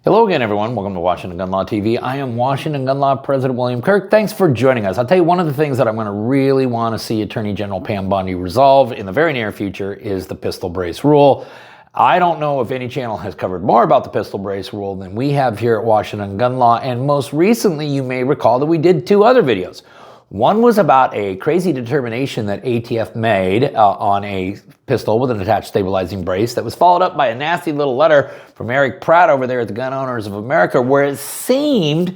Hello again, everyone. Welcome to Washington Gun Law TV. I am Washington Gun Law President William Kirk. Thanks for joining us. I'll tell you, one of the things that I'm going to really want to see Attorney General Pam Bondi resolve in the very near future is the pistol brace rule. I don't know if any channel has covered more about the pistol brace rule than we have here at Washington Gun Law, and most recently you may recall that we did two other videos. One was about a crazy determination that ATF made on a pistol with an attached stabilizing brace that was followed up by a nasty little letter from Eric Pratt over there at the Gun Owners of America, where it seemed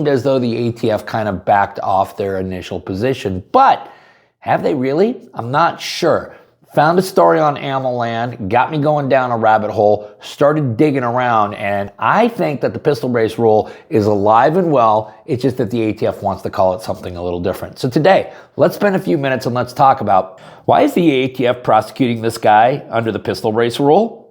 as though the ATF kind of backed off their initial position. But have they really? I'm not sure. Found a story on AmmoLand, got me going down a rabbit hole, started digging around, and I think that the pistol brace rule is alive and well. It's just that the ATF wants to call it something a little different. So today, let's spend a few minutes and let's talk about why is the ATF prosecuting this guy under the pistol brace rule?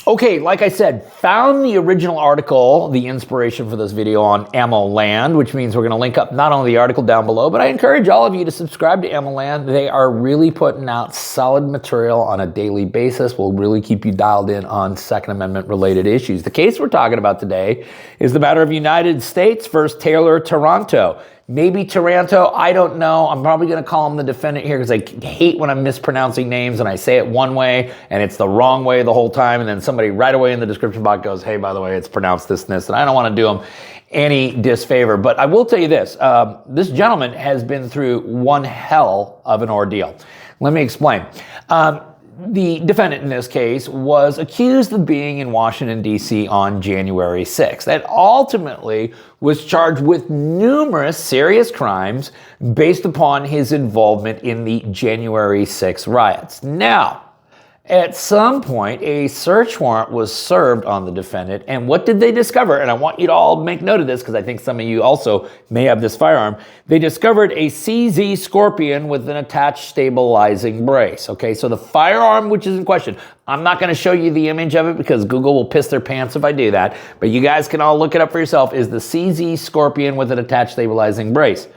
Okay, like I said, found the original article, the inspiration for this video on AmmoLand, which means we're going to link up not only the article down below, but I encourage all of you to subscribe to AmmoLand. They are really putting out solid material on a daily basis. Will really keep you dialed in on Second Amendment related issues. The case we're talking about today is the matter of United States versus Taranto. Maybe Taranto, I don't know. I'm probably going to call him the defendant here because I hate when I'm mispronouncing names and I say it one way and it's the wrong way the whole time, and then somebody right away in the description box goes, hey, by the way, it's pronounced this and this, and I don't want to do them any disfavor. But I will tell you this, this gentleman has been through one hell of an ordeal. Let me explain. The defendant in this case was accused of being in Washington, D.C. on January 6th and ultimately was charged with numerous serious crimes based upon his involvement in the January 6th riots. Now, at some point, a search warrant was served on the defendant, and what did they discover? And I want you to all make note of this because I think some of you also may have this firearm. They discovered a CZ Scorpion with an attached stabilizing brace. Okay, so the firearm which is in question, I'm not going to show you the image of it because Google will piss their pants if I do that, but you guys can all look it up for yourself, is the CZ Scorpion with an attached stabilizing brace.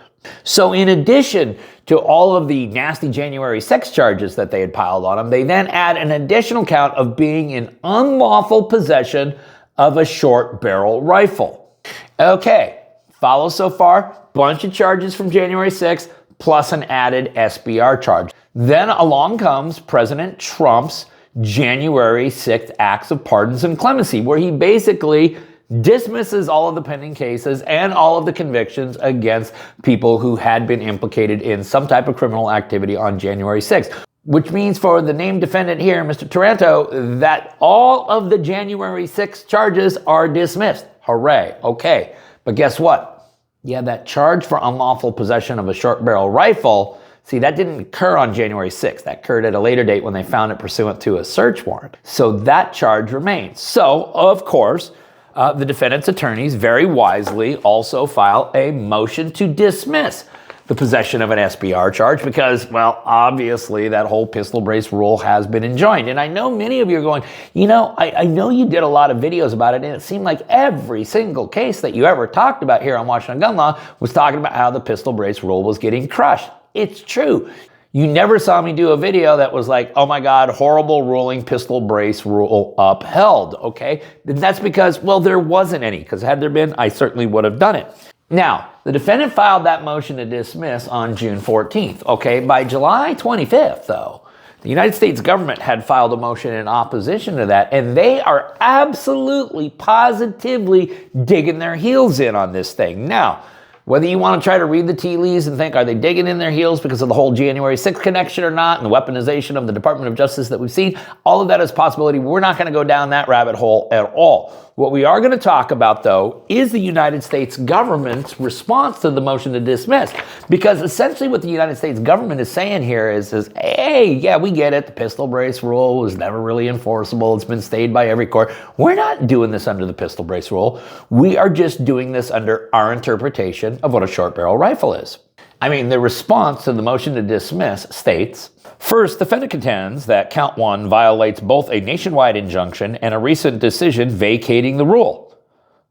So in addition to all of the nasty January 6 charges that they had piled on him, they then add an additional count of being in unlawful possession of a short barrel rifle. Okay, follow so far? Bunch of charges from January 6th plus an added SBR charge. Then along comes President Trump's January 6th acts of pardons and clemency, where he basically dismisses all of the pending cases and all of the convictions against people who had been implicated in some type of criminal activity on January 6th. Which means for the named defendant here, Mr. Taranto, that all of the January 6th charges are dismissed. Hooray. Okay. But guess what? Yeah, that charge for unlawful possession of a short barrel rifle, see, that didn't occur on January 6th. That occurred at a later date when they found it pursuant to a search warrant. So that charge remains. So, of course, the defendant's attorneys very wisely also file a motion to dismiss the possession of an SBR charge because, well, obviously that whole pistol brace rule has been enjoined. And I know many of you are going, you know, I know you did a lot of videos about it, and it seemed like every single case that you ever talked about here on Washington Gun Law was talking about how the pistol brace rule was getting crushed. It's true. You never saw me do a video that was like, oh my God, horrible ruling, pistol brace rule upheld, okay? And that's because, well, there wasn't any, because had there been, I certainly would have done it. Now, the defendant filed that motion to dismiss on June 14th, okay? By July 25th, though, the United States government had filed a motion in opposition to that, and they are absolutely, positively digging their heels in on this thing. Now, whether you want to try to read the tea leaves and think, are they digging in their heels because of the whole January 6th connection or not, and the weaponization of the Department of Justice that we've seen, all of that is a possibility. We're not going to go down that rabbit hole at all. What we are going to talk about, though, is the United States government's response to the motion to dismiss. Because essentially what the United States government is saying here is hey, yeah, we get it. The pistol brace rule was never really enforceable. It's been stayed by every court. We're not doing this under the pistol brace rule. We are just doing this under our interpretation of what a short barrel rifle is. I mean, the response to the motion to dismiss states, first, defendant contends that count one violates both a nationwide injunction and a recent decision vacating the rule.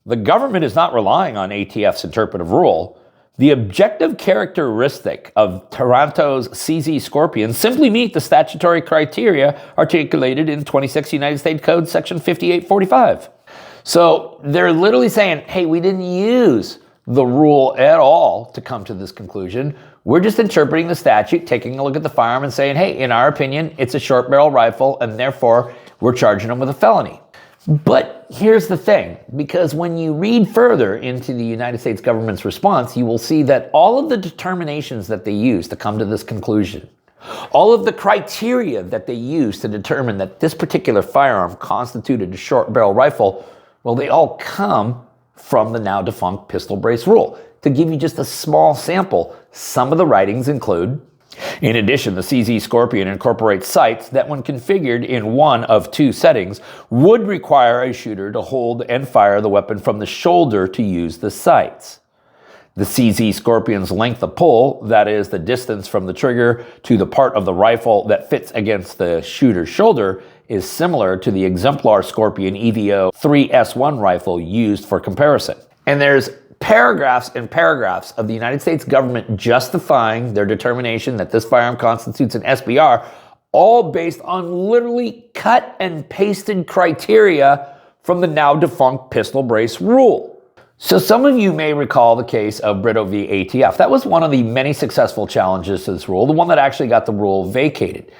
The government is not relying on ATF's interpretive rule. The objective characteristic of Taranto's CZ Scorpion simply meet the statutory criteria articulated in 26 United States Code section 5845. So they're literally saying, hey, we didn't use the rule at all to come to this conclusion. We're just interpreting the statute, taking a look at the firearm and saying, hey, in our opinion, it's a short barrel rifle, and therefore we're charging them with a felony. But here's the thing, because when you read further into the United States government's response, you will see that all of the determinations that they use to come to this conclusion, all of the criteria that they use to determine that this particular firearm constituted a short barrel rifle, well, they all come from the now defunct pistol brace rule. To give you just a small sample, some of the writings include, in addition, the CZ Scorpion incorporates sights that when configured in one of two settings would require a shooter to hold and fire the weapon from the shoulder to use the sights. The CZ Scorpion's length of pull, that is the distance from the trigger to the part of the rifle that fits against the shooter's shoulder, is similar to the exemplar Scorpion EVO 3S1 rifle used for comparison. And there's paragraphs and paragraphs of the United States government justifying their determination that this firearm constitutes an SBR, all based on literally cut and pasted criteria from the now defunct pistol brace rule. So some of you may recall the case of Brito v. ATF. That was one of the many successful challenges to this rule, the one that actually got the rule vacated.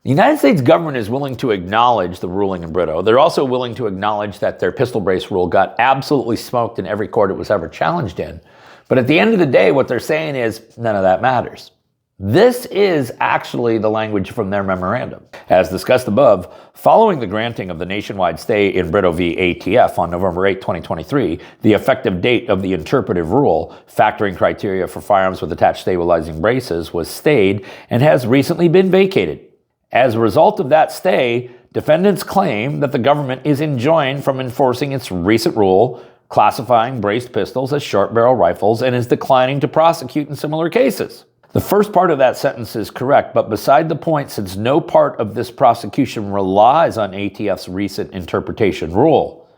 The United States government is willing to acknowledge the ruling in Brito. They're also willing to acknowledge that their pistol brace rule got absolutely smoked in every court it was ever challenged in. But at the end of the day, what they're saying is none of that matters. This is actually the language from their memorandum. As discussed above, following the granting of the nationwide stay in Brito v. ATF on November 8, 2023, the effective date of the interpretive rule, factoring criteria for firearms with attached stabilizing braces, was stayed and has recently been vacated. As a result of that stay, defendants claim that the government is enjoined from enforcing its recent rule, classifying braced pistols as short barrel rifles, and is declining to prosecute in similar cases. The first part of that sentence is correct, but beside the point, since no part of this prosecution relies on ATF's recent interpretation rule.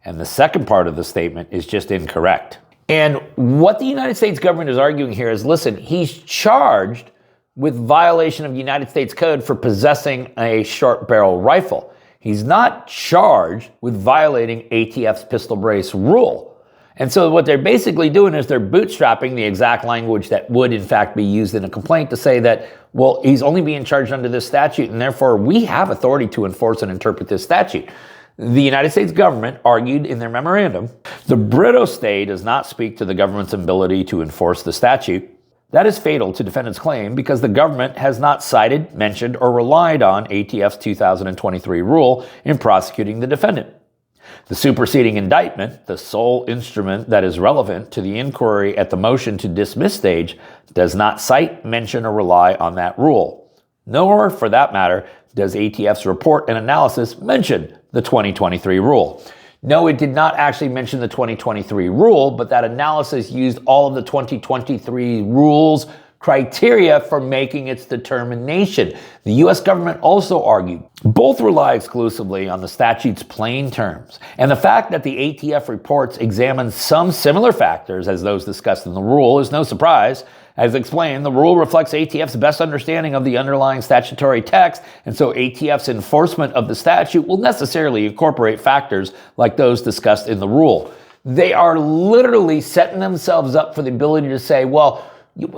And the second part of the statement is just incorrect. And what the United States government is arguing here is, listen, he's charged with violation of United States Code for possessing a short barrel rifle. He's not charged with violating ATF's pistol brace rule. And so what they're basically doing is they're bootstrapping the exact language that would in fact be used in a complaint to say that, well, he's only being charged under this statute and therefore we have authority to enforce and interpret this statute. The United States government argued in their memorandum, the Brito stay does not speak to the government's ability to enforce the statute. That is fatal to defendant's claim because the government has not cited, mentioned, or relied on ATF's 2023 rule in prosecuting the defendant. The superseding indictment, the sole instrument that is relevant to the inquiry at the motion to dismiss stage, does not cite, mention, or rely on that rule. Nor, for that matter, does ATF's report and analysis mention the 2023 rule. No, it did not actually mention the 2023 rule, but that analysis used all of the 2023 rules criteria for making its determination. The U.S. government also argued both rely exclusively on the statute's plain terms, and the fact that the ATF reports examine some similar factors as those discussed in the rule is no surprise. As explained, the rule reflects ATF's best understanding of the underlying statutory text, and so ATF's enforcement of the statute will necessarily incorporate factors like those discussed in the rule. They are literally setting themselves up for the ability to say, well,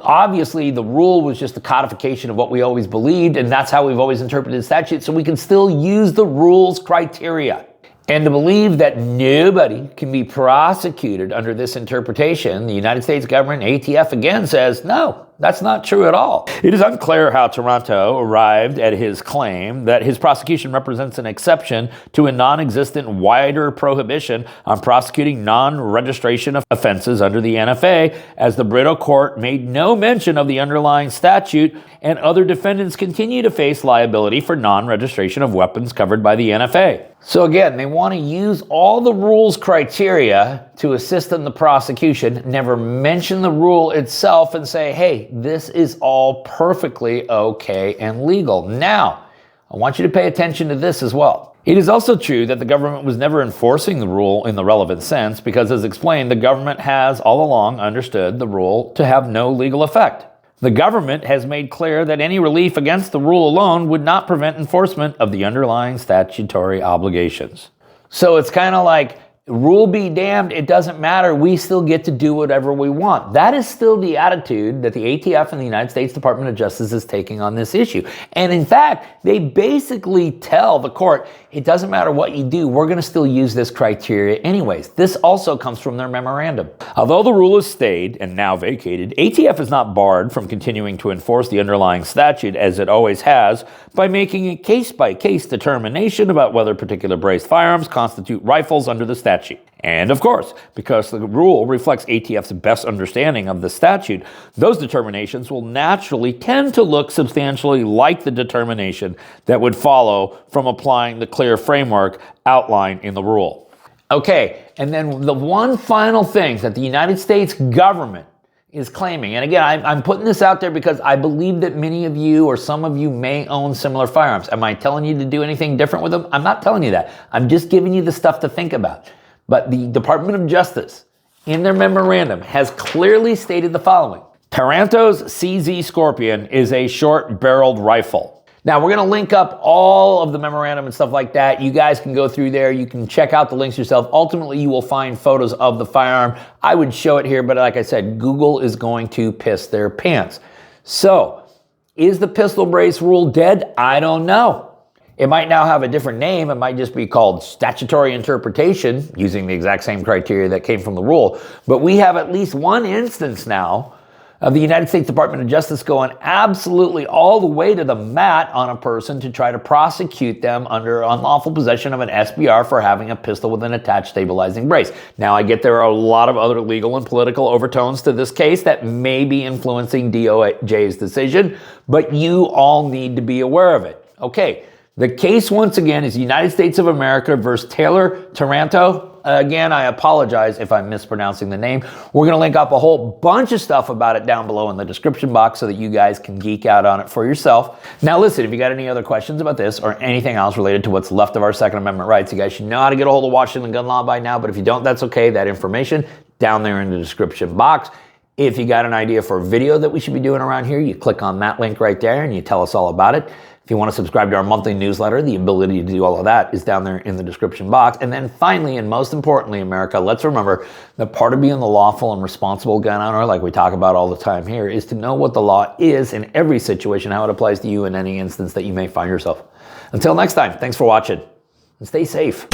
obviously the rule was just a codification of what we always believed, and that's how we've always interpreted the statute, so we can still use the rule's criteria. And to believe that nobody can be prosecuted under this interpretation, the United States government, ATF, again says, no, that's not true at all. It is unclear how Taranto arrived at his claim that his prosecution represents an exception to a non-existent wider prohibition on prosecuting non-registration offenses under the NFA, as the Brito court made no mention of the underlying statute, and other defendants continue to face liability for non-registration of weapons covered by the NFA. So again, they want to use all the rules criteria to assist in the prosecution, never mention the rule itself and say, hey, this is all perfectly okay and legal. Now, I want you to pay attention to this as well. It is also true that the government was never enforcing the rule in the relevant sense because, as explained, the government has all along understood the rule to have no legal effect. The government has made clear that any relief against the rule alone would not prevent enforcement of the underlying statutory obligations. So it's kind of like, rule be damned, it doesn't matter, we still get to do whatever we want. That is still the attitude that the ATF and the United States Department of Justice is taking on this issue. And in fact, they basically tell the court, it doesn't matter what you do, we're going to still use this criteria anyways. This also comes from their memorandum. Although the rule has stayed and now vacated, ATF is not barred from continuing to enforce the underlying statute as it always has by making a case-by-case determination about whether particular braced firearms constitute rifles under the statute. And of course, because the rule reflects ATF's best understanding of the statute, those determinations will naturally tend to look substantially like the determination that would follow from applying the clear framework outlined in the rule. Okay, and then the one final thing that the United States government is claiming, and again, I'm putting this out there because I believe that many of you or some of you may own similar firearms. Am I telling you to do anything different with them? I'm not telling you that. I'm just giving you the stuff to think about. But the Department of Justice, in their memorandum, has clearly stated the following. Taranto's CZ Scorpion is a short-barreled rifle. Now, we're going to link up all of the memorandum and stuff like that. You guys can go through there. You can check out the links yourself. Ultimately, you will find photos of the firearm. I would show it here, but like I said, Google is going to piss their pants. So, is the pistol brace rule dead? I don't know. It might now have a different name. It might just be called statutory interpretation, using the exact same criteria that came from the rule. But we have at least one instance now of the United States Department of Justice going absolutely all the way to the mat on a person to try to prosecute them under unlawful possession of an SBR for having a pistol with an attached stabilizing brace. Now, I get there are a lot of other legal and political overtones to this case that may be influencing DOJ's decision, but you all need to be aware of it. Okay. The case, once again, is United States of America versus Taylor Taranto. Again, I apologize if I'm mispronouncing the name. We're going to link up a whole bunch of stuff about it down below in the description box so that you guys can geek out on it for yourself. Now, listen, if you got any other questions about this or anything else related to what's left of our Second Amendment rights, you guys should know how to get a hold of Washington gun law by now. But if you don't, that's okay. That information down there in the description box. If you got an idea for a video that we should be doing around here, you click on that link right there and you tell us all about it. If you want to subscribe to our monthly newsletter, the ability to do all of that is down there in the description box. And then finally, and most importantly, America, let's remember that part of being the lawful and responsible gun owner, like we talk about all the time here, is to know what the law is in every situation, how it applies to you in any instance that you may find yourself. Until next time, thanks for watching and stay safe.